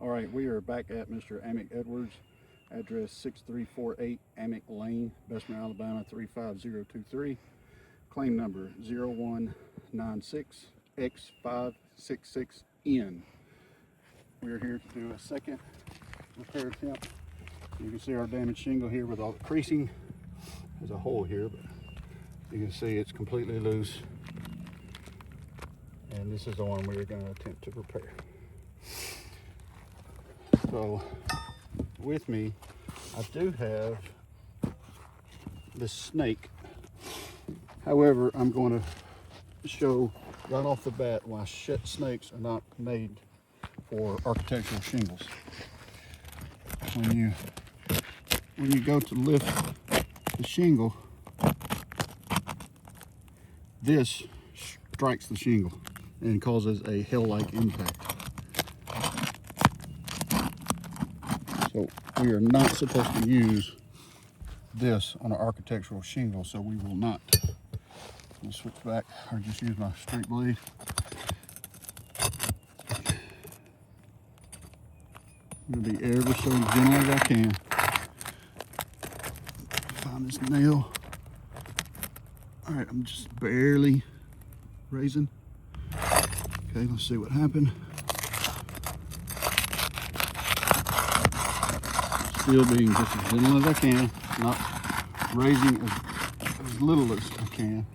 All right, we are back at Mr. Amick Edwards, address 6348 Amick Lane, Bessemer, Alabama 35023. Claim number 0196X566N. We are here to do a second repair attempt. You can see our damaged shingle here with all the creasing. There's a hole here, but you can see it's completely loose. And this is the one we are going to attempt to repair. So with me, I do have this snake. However, I'm going to show right off the bat why snakes are not made for architectural shingles. When you go to lift the shingle, this strikes the shingle and causes a hail-like impact. So we are not supposed to use this on an architectural shingle, so we will not. I'll switch back or just use my straight blade. I'm going to be ever so gentle as I can. Find this nail. All right, I'm just barely raising. Okay, let's see what happened. Still being just as gentle as I can, not raising as little as I can.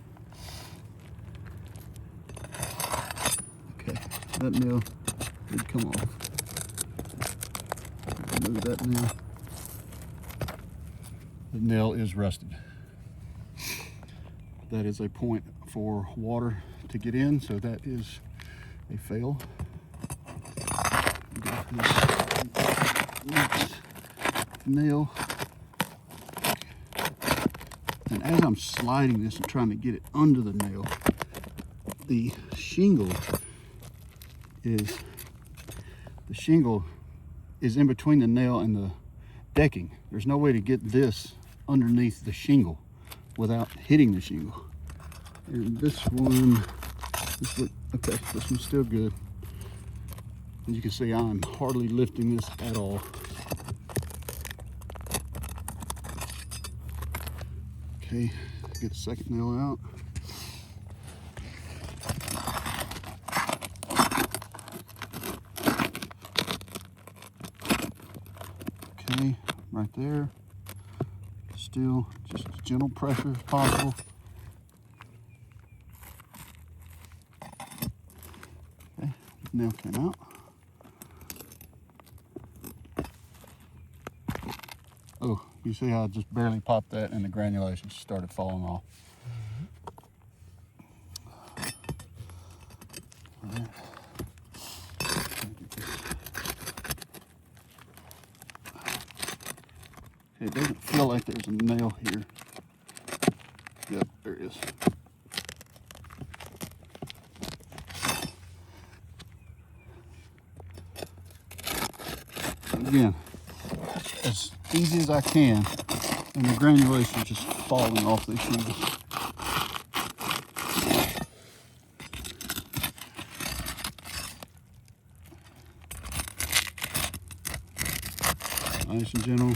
Okay, that nail did come off. Remove that nail. The nail is rusted. That is a point for water to get in, so that is a fail. Next nail. And as I'm sliding this and trying to get it under the nail, the shingle is in between the nail and the decking. There's no way to get this underneath the shingle without hitting the shingle. And this one, okay, this one's still good. As you can see, I'm hardly lifting this at all. Okay, get the second nail out. Okay, right there. Still just as gentle pressure as possible. Okay, nail came out. Oh, you see how I just barely popped that and the granulation started falling off. All right. Okay, it doesn't feel like there's a nail here. Yep, there is. Again, as easy as I can, and the granulation just falling off the shingles. Nice and gentle.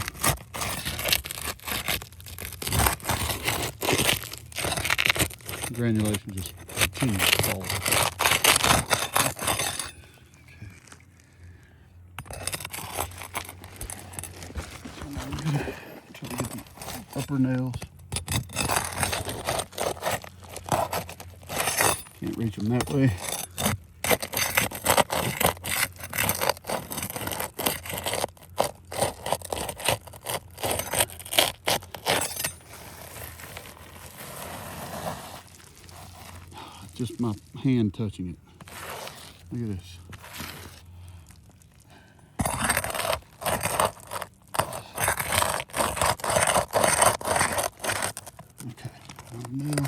Granulation just continues to fall off. Try to get the upper nails. Can't reach them that way. Just my hand touching it. Look at this. Nail,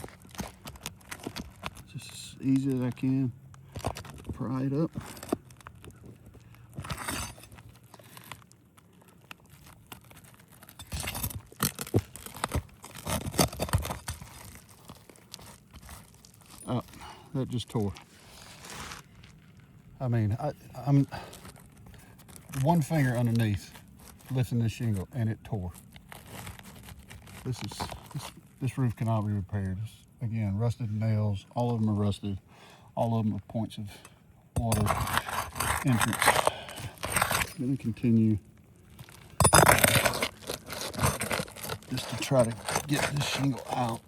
just as easy as I can, pry it up. Oh, that just tore. I mean, one finger underneath, lifting this shingle, and it tore. This roof cannot be repaired. Again, rusted nails, all of them are rusted. All of them are points of water entrance. I'm going to continue just to try to get this shingle out.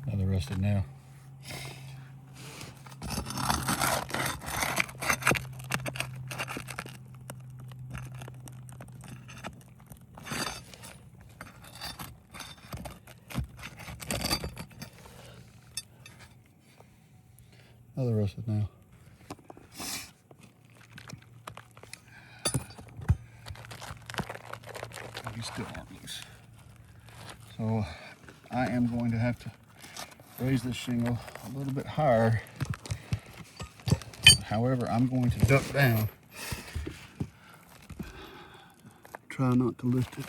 Another rusted nail. Another rusted nail. These still aren't loose. So I am going to have to raise this shingle a little bit higher. However, I'm going to duck down. Try not to lift it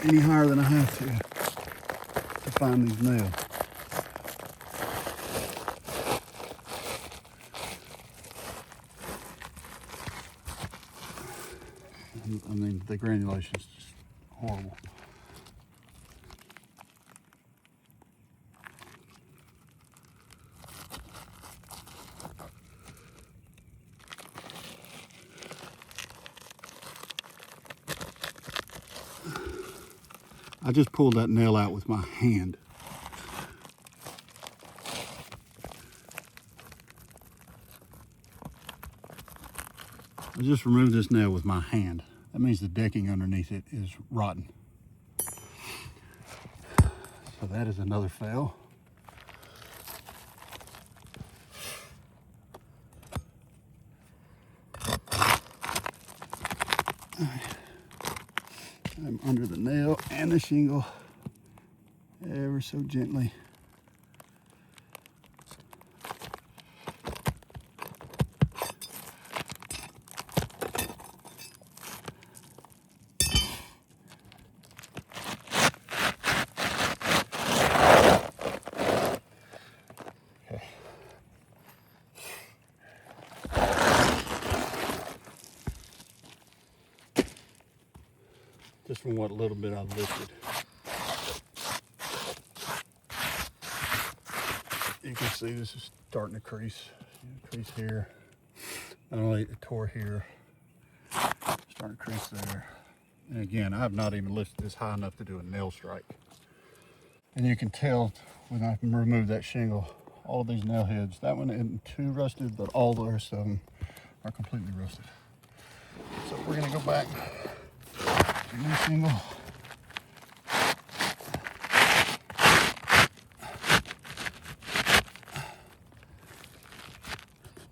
any higher than I have to find these nails. I mean, the granulation is just horrible. I just pulled that nail out with my hand. I just removed this nail with my hand. That means the decking underneath it is rotten. So that is another fail. I'm under the nail and the shingle ever so gently. Just from what little bit I've lifted. You can see this is starting to crease. Crease here. Not only it tore here, starting to crease there. And again, I have not even lifted this high enough to do a nail strike. And you can tell when I remove that shingle, all of these nail heads, that one isn't too rusted, but all the rest of them are completely rusted. So we're gonna go back. New shingle.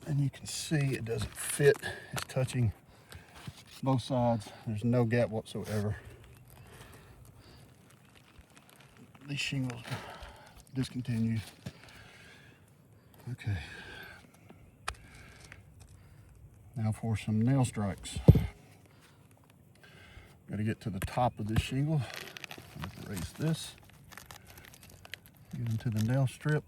And you can see it doesn't fit. It's touching both sides. There's no gap whatsoever. These shingles are discontinued. Okay. Now for some nail strikes. Got to get to the top of this shingle. Raise this. Get into the nail strip.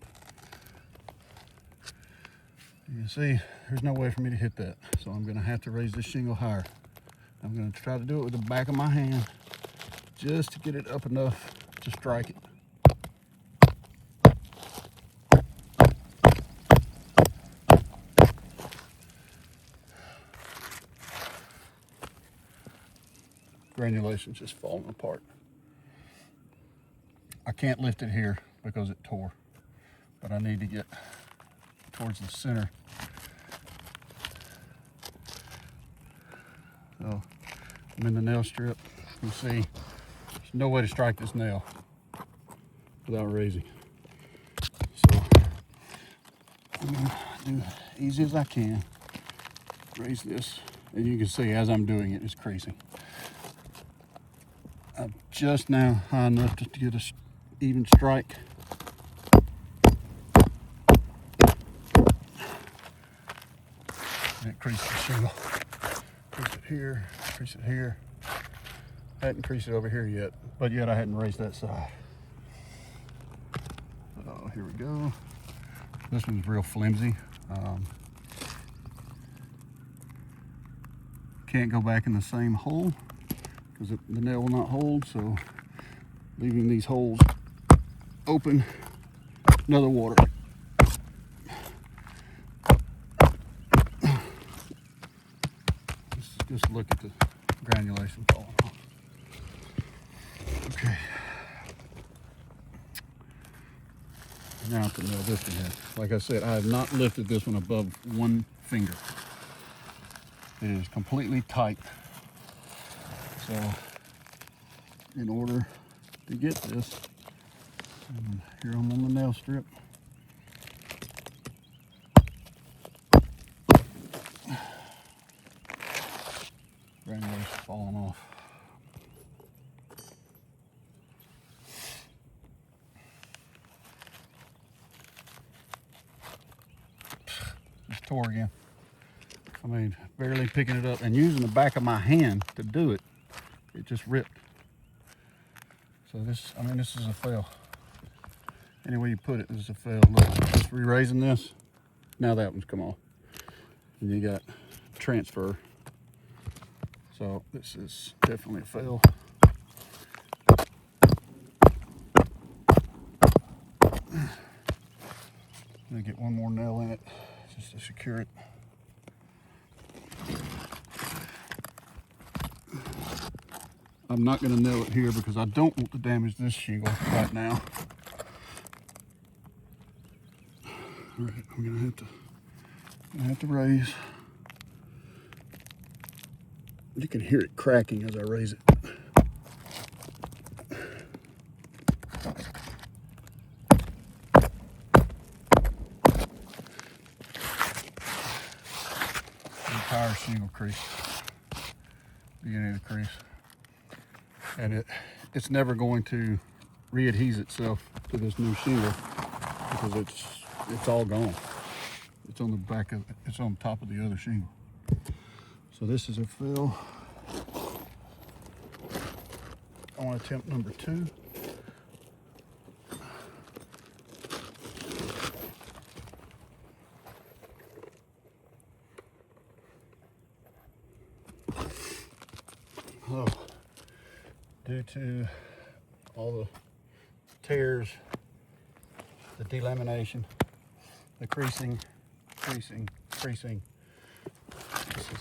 You can see there's no way for me to hit that, so I'm going to have to raise this shingle higher. I'm going to try to do it with the back of my hand just to get it up enough to strike it. Granulation's just falling apart. I can't lift it here because it tore, but I need to get towards the center. So I'm in the nail strip. You can see there's no way to strike this nail without raising. I'm gonna do easy as I can. Raise this, and you can see as I'm doing it, it's creasing. I'm just now high enough to get a even strike. And it creases the shingle. Crease it here, crease it here. I hadn't creased it over here yet, but yet I hadn't raised that side. Oh, here we go. This one's real flimsy. Can't go back in the same hole because the nail will not hold, so leaving these holes open, another water. Just look at the granulation falling off. Okay. Now to nail this one here. Like I said, I have not lifted this one above 1 finger. It is completely tight. So, in order to get this, here I'm on the nail strip. Granulation falling off. Just tore again. I mean, barely picking it up and using the back of my hand to do it. It just ripped. So this, I mean, this is a fail. Any way you put it, this is a fail. Look, just re-raising this. Now that one's come off. And you got transfer. So this is definitely a fail. I'm gonna get one more nail in it just to secure it. I'm not going to nail it here because I don't want to damage this shingle right now. All right, I'm going to have to raise. You can hear it cracking as I raise it. The entire shingle crease, beginning of the crease. And it's never going to readhese itself to this new shingle because it's all gone. It's on the back of, it's on top of the other shingle. So this is a fill. I want to attempt number 2. Oh. Due to all the tears, the delamination, the creasing. This is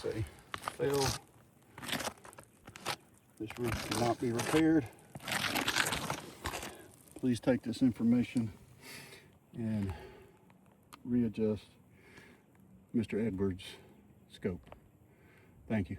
a fail. This roof cannot be repaired. Please take this information and readjust Mr. Edwards' scope. Thank you.